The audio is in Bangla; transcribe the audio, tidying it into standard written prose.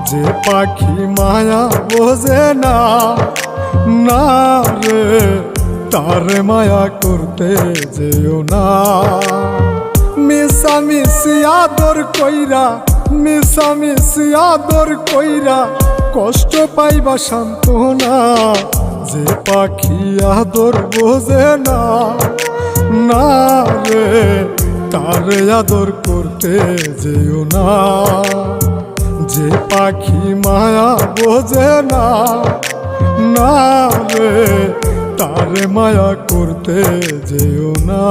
যে পাখি মায়া বোঝে না, না রে তারে মায়া করতে যেও না। মিশামিশি আদর কইরা, মিশামিশি আদর কইরা কষ্ট পাইবা সান্ত্বনা। যে পাখি আদর বোঝে না, না রে তারে আদর করতে যেও না। যে পাখি মায়া বোঝে না, না রে তারে মায়া করতে যেও না।